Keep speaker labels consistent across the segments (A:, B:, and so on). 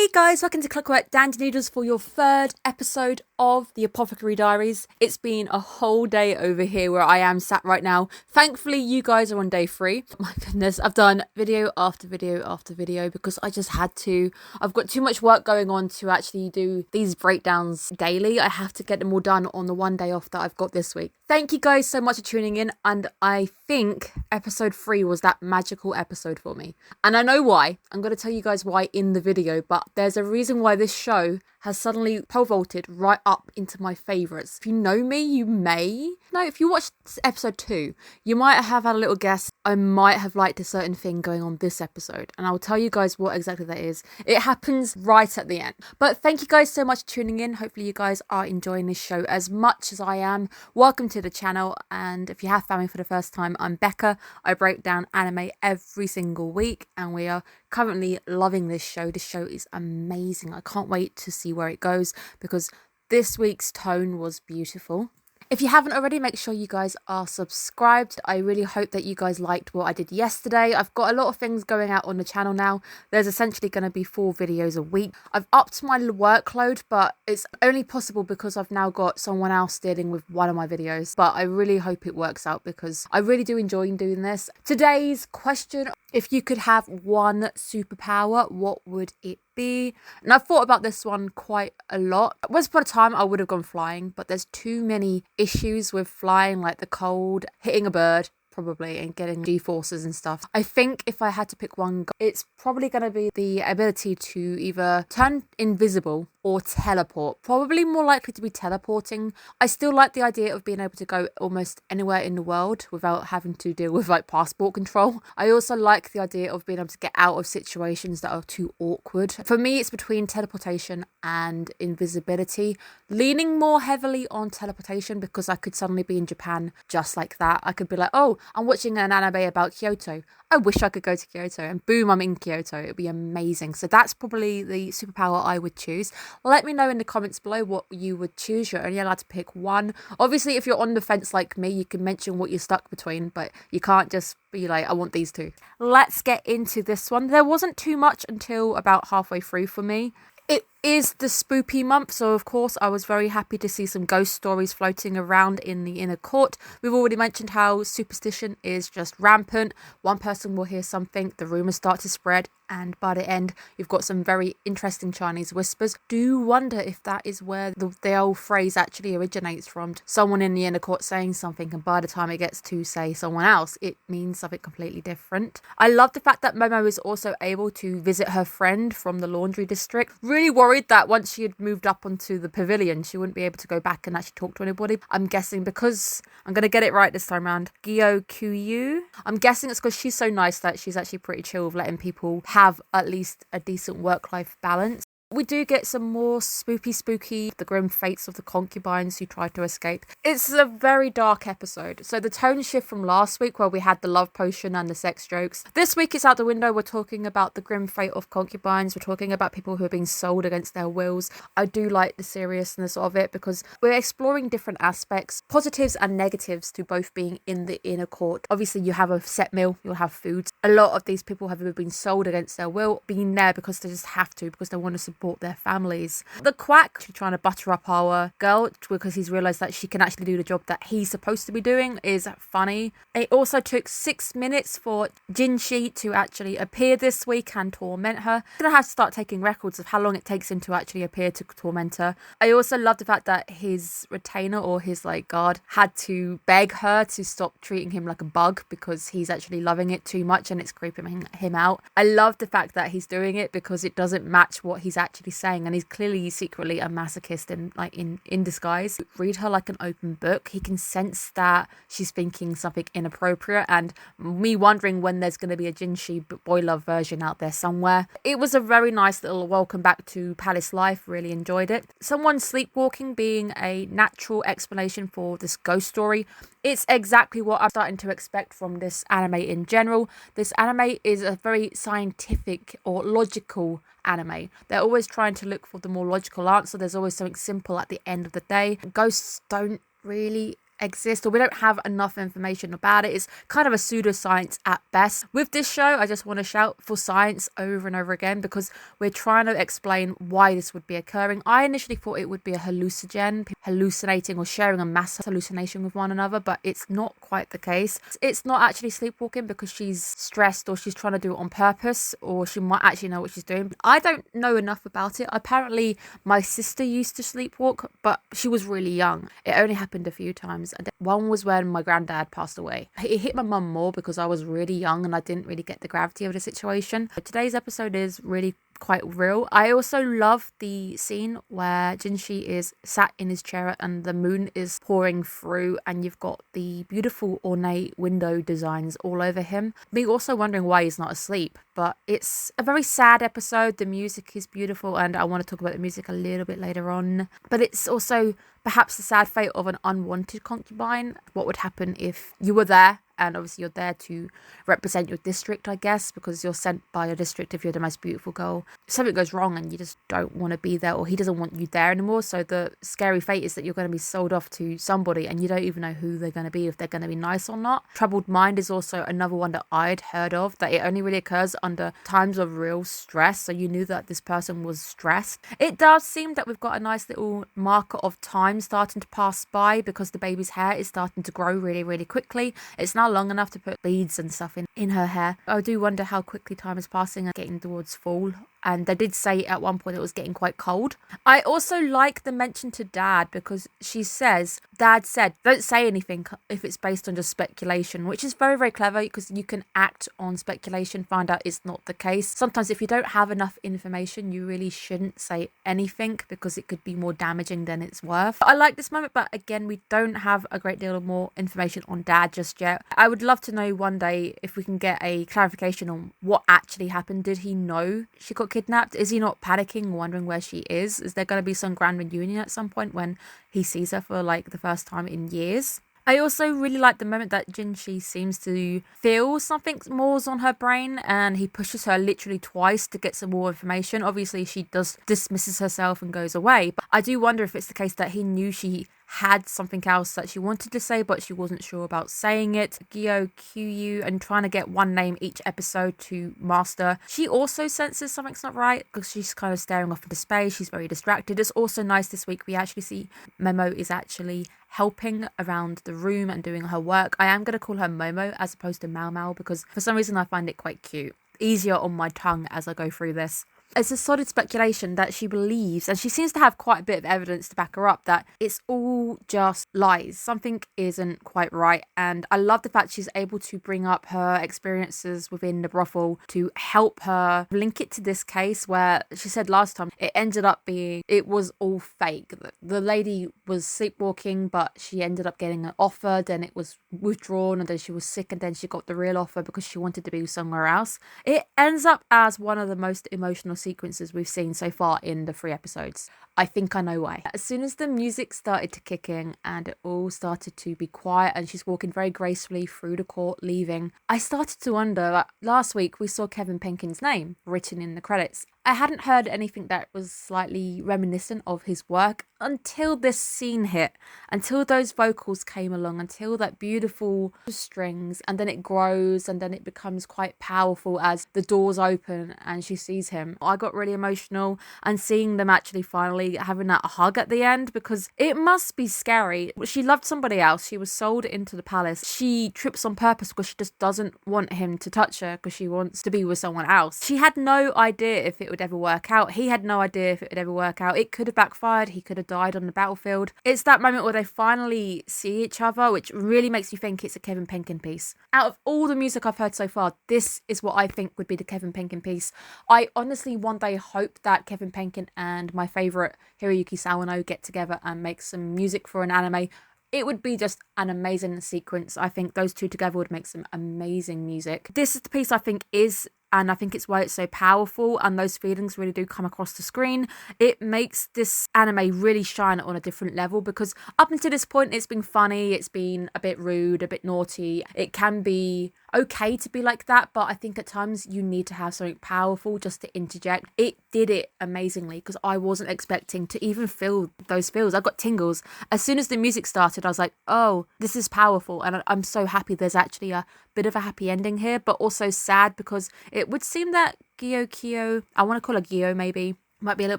A: Hey guys, welcome to Clockwork Noodles for your third episode of the Apothecary Diaries. It's been a whole day over here where I am sat right now. Thankfully, you guys are on day 3. My goodness, I've done video after video after video because I just had to. I've got too much work going on to actually do these breakdowns daily. I have to get them all done on the one day off that I've got this week. Thank you guys so much for tuning in, and I think episode 3 was that magical episode for me. And I know why. I'm going to tell you guys why in the video, but there's a reason why this show has suddenly pole vaulted right up into my favourites. If you know me, you may know. If you watched episode 2, you might have had a little guess. I might have liked a certain thing going on this episode, and I'll tell you guys what exactly that is. It happens right at the end. But thank you guys so much for tuning in. Hopefully you guys are enjoying this show as much as I am. Welcome to the channel, and if you have found me for the first time, I'm Becca. I break down anime every single week, and we are currently loving this show. This show is amazing. I can't wait to see where it goes because this week's tone was beautiful. If you haven't already, make sure you guys are subscribed. I really hope that you guys liked what I did yesterday. I've got a lot of things going out on the channel now. There's essentially going to be 4 videos a week. I've upped my workload, but it's only possible because I've now got someone else dealing with one of my videos. But I really hope it works out because I really do enjoy doing this. Today's question: if you could have one superpower, what would it be? And I've thought about this one quite a lot. Once upon a time, I would have gone flying, but there's too many issues with flying, like the cold, hitting a bird, probably, and getting G-forces and stuff. I think if I had to pick one, it's probably going to be the ability to either turn invisible or teleport. Probably more likely to be teleporting. I still like the idea of being able to go almost anywhere in the world without having to deal with like passport control. I also like the idea of being able to get out of situations that are too awkward. For me, it's between teleportation and invisibility, leaning more heavily on teleportation because I could suddenly be in Japan just like that. I could be like, oh, I'm watching an anime about Kyoto. I wish I could go to Kyoto, and boom, I'm in Kyoto. It would be amazing. So that's probably the superpower I would choose. Let me know in the comments below what you would choose. You're only allowed to pick one. Obviously, if you're on the fence like me, you can mention what you're stuck between, but you can't just be like, I want these two. Let's get into this one. There wasn't too much until about halfway through for me. It is the spoopy month, so of course I was very happy to see some ghost stories floating around in the inner court. We've already mentioned how superstition is just rampant. One person will hear something, the rumours start to spread, and by the end you've got some very interesting Chinese whispers. Do wonder if that is where the old phrase actually originates from. Someone in the inner court saying something, and by the time it gets to, say, someone else, it means something completely different. I love the fact that Momo is also able to visit her friend from the laundry district. Really worried that once she had moved up onto the pavilion, she wouldn't be able to go back and actually talk to anybody. I'm guessing because, I'm going to get it right this time around, Gyo. I'm guessing it's because she's so nice that she's actually pretty chill with letting people have at least a decent work-life balance. We do get some more spooky, the grim fates of the concubines who try to escape. It's a very dark episode. So the tone shift from last week where we had the love potion and the sex jokes. This week it's out the window. We're talking about the grim fate of concubines. We're talking about people who are being sold against their wills. I do like the seriousness of it because we're exploring different aspects, positives and negatives to both being in the inner court. Obviously you have a set meal, you'll have food. A lot of these people have been sold against their will, being there because they just have to, because they want to support their families. The quack trying to butter up our girl because he's realised that she can actually do the job that he's supposed to be doing is funny. It also took 6 minutes for Jinshi to actually appear this week and torment her. I'm gonna have to start taking records of how long it takes him to actually appear to torment her. I also love the fact that his retainer or his guard had to beg her to stop treating him like a bug because he's actually loving it too much and it's creeping him out. I love the fact that he's doing it because it doesn't match what he's actually saying, and he's clearly secretly a masochist in disguise. Read her like an open book. He can sense that she's thinking something inappropriate, and me wondering when there's going to be a Jinshi boy love version out there somewhere. It was a very nice little welcome back to palace life. Really enjoyed it. Someone sleepwalking being a natural explanation for this ghost story. It's exactly what I'm starting to expect from this anime in general. This anime is a very scientific or logical anime. They're always trying to look for the more logical answer. There's always something simple at the end of the day. Ghosts don't really exist, or we don't have enough information about it. It's kind of a pseudoscience at best. With this show, I just want to shout for science over and over again, because we're trying to explain why this would be occurring. I initially thought it would be a hallucinogen, hallucinating or sharing a mass hallucination with one another, but it's not quite the case. It's not actually sleepwalking because she's stressed, or she's trying to do it on purpose, or she might actually know what she's doing. I don't know enough about it. Apparently my sister used to sleepwalk, but she was really young. It only happened a few times, and one was when my granddad passed away. It hit my mum more because I was really young and I didn't really get the gravity of the situation. But today's episode is really quite real. I also love the scene where Jinshi is sat in his chair and the moon is pouring through, and you've got the beautiful ornate window designs all over him. Me also wondering why he's not asleep, but it's a very sad episode. The music is beautiful, and I want to talk about the music a little bit later on. But it's also perhaps the sad fate of an unwanted concubine. What would happen if you were there? And obviously you're there to represent your district, I guess, because you're sent by your district if you're the most beautiful girl. Something goes wrong and you just don't want to be there, or he doesn't want you there anymore. So the scary fate is that you're going to be sold off to somebody and you don't even know who they're going to be, if they're going to be nice or not. Troubled mind is also another one that I'd heard of, that it only really occurs under times of real stress. So you knew that this person was stressed. It does seem that we've got a nice little marker of time starting to pass by, because the baby's hair is starting to grow really, really quickly. It's now long enough to put beads and stuff in her hair. I do wonder how quickly time is passing and getting towards fall. And they did say at one point it was getting quite cold. I also like the mention to Dad, because she says, Dad said, don't say anything if it's based on just speculation, which is very, very clever, because you can act on speculation, find out it's not the case. Sometimes if you don't have enough information, you really shouldn't say anything, because it could be more damaging than it's worth. I like this moment, but again, we don't have a great deal of more information on Dad just yet. I would love to know one day if we can get a clarification on what actually happened. Did he know she got kidnapped? Is he not panicking, wondering where she is? Is there going to be some grand reunion at some point when he sees her for like the first time in years? I also really like the moment that Jinshi seems to feel something more's on her brain, and he pushes her literally twice to get some more information. Obviously, she just dismisses herself and goes away. But I do wonder if it's the case that he knew she had something else that she wanted to say, but she wasn't sure about saying it. Gyo, Kyu, and trying to get one name each episode to master. She also senses something's not right, because she's kind of staring off into space. She's very distracted. It's also nice this week we actually see Memo is actually helping around the room and doing her work. I am going to call her Momo as opposed to Mau Mau, because for some reason I find it quite cute. Easier on my tongue as I go through this. It's a solid speculation that she believes, and she seems to have quite a bit of evidence to back her up, that it's all just lies. Something isn't quite right. And I love the fact she's able to bring up her experiences within the brothel to help her link it to this case, where she said last time it ended up being, it was all fake. The lady was sleepwalking, but she ended up getting an offer, then it was withdrawn, and then she was sick, and then she got the real offer because she wanted to be somewhere else. It ends up as one of the most emotional sequences we've seen so far in the 3 episodes. I think I know why. As soon as the music started to kick in and it all started to be quiet and she's walking very gracefully through the court leaving, I started to wonder, last week we saw Kevin Penkin's name written in the credits. I hadn't heard anything that was slightly reminiscent of his work until this scene hit, until those vocals came along, until that beautiful strings, and then it grows and then it becomes quite powerful as the doors open and she sees him. I got really emotional, and seeing them actually finally having that hug at the end, because it must be scary. She loved somebody else. She was sold into the palace. She trips on purpose because she just doesn't want him to touch her, because she wants to be with someone else. She had no idea if it would ever work out. He had no idea if it would ever work out. It could have backfired. He could have died on the battlefield. It's that moment where they finally see each other, which really makes you think it's a Kevin Penkin piece. Out of all the music I've heard so far, this is what I think would be the Kevin Penkin piece. I honestly one day hope that Kevin Penkin and my favourite Hiroyuki Sawano get together and make some music for an anime. It would be just an amazing sequence. I think those two together would make some amazing music. This is the piece I think is, and I think it's why it's so powerful, and those feelings really do come across the screen. It makes this anime really shine on a different level, because up until this point it's been funny, it's been a bit rude, a bit naughty. It can be okay to be like that, but I think at times you need to have something powerful just to interject. It did it amazingly because I wasn't expecting to even feel those feels. I got tingles. As soon as the music started, I was like, oh, this is powerful. And I'm so happy there's actually a bit of a happy ending here, but also sad because it would seem that Kyo, I want to call her Gyo maybe, might be a little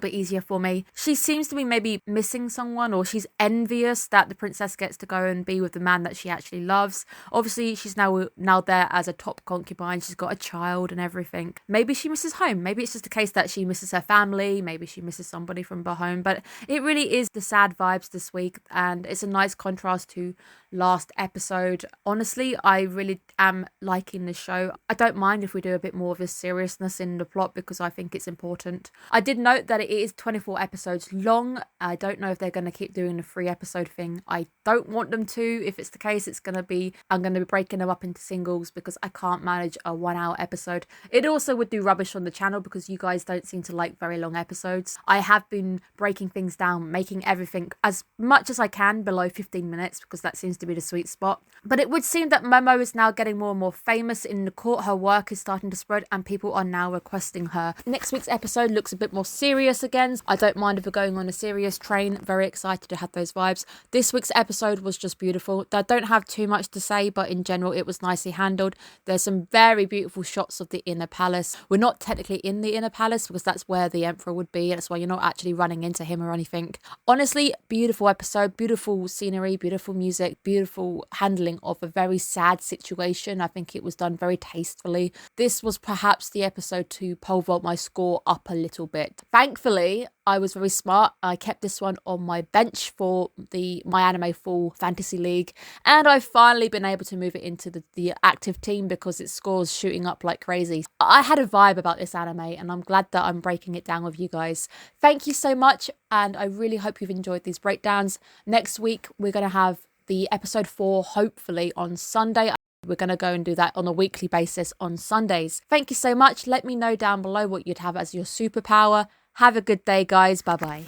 A: bit easier for me. She seems to be maybe missing someone, or she's envious that the princess gets to go and be with the man that she actually loves. Obviously, she's now there as a top concubine. She's got a child and everything. Maybe she misses home. Maybe it's just a case that she misses her family. Maybe she misses somebody from her home. But it really is the sad vibes this week, and it's a nice contrast to last episode. Honestly, I really am liking this show. I don't mind if we do a bit more of this seriousness in the plot because I think it's important. I did note that it is 24 episodes long. I don't know if they're going to keep doing the 3-episode thing. I don't want them to. If it's the case, I'm going to be breaking them up into singles because I can't manage a 1-hour episode. It also would do rubbish on the channel because you guys don't seem to like very long episodes. I have been breaking things down, making everything as much as I can below 15 minutes because that seems to be the sweet spot. But it would seem that Momo is now getting more and more famous in the court. Her work is starting to spread and people are now requesting her. Next week's episode looks a bit more serious again. I don't mind if we're going on a serious train. Very excited to have those vibes. This week's episode was just beautiful. I don't have too much to say, but in general it was nicely handled. There's some very beautiful shots of the inner palace. We're not technically in the inner palace because that's where the emperor would be. That's why you're not actually running into him or anything. Honestly, beautiful episode, beautiful scenery, beautiful music, beautiful handling of a very sad situation. I think it was done very tastefully. This was perhaps the episode to pole vault my score up a little bit. Thankfully, I was very smart. I kept this one on my bench for My Anime Fall Fantasy League, and I've finally been able to move it into the active team because its scores shooting up like crazy. I had a vibe about this anime, and I'm glad that I'm breaking it down with you guys. Thank you so much, and I really hope you've enjoyed these breakdowns. Next week, we're going to have the episode 4, hopefully on Sunday. We're going to go and do that on a weekly basis on Sundays. Thank you so much. Let me know down below what you'd have as your superpower. Have a good day, guys. Bye-bye.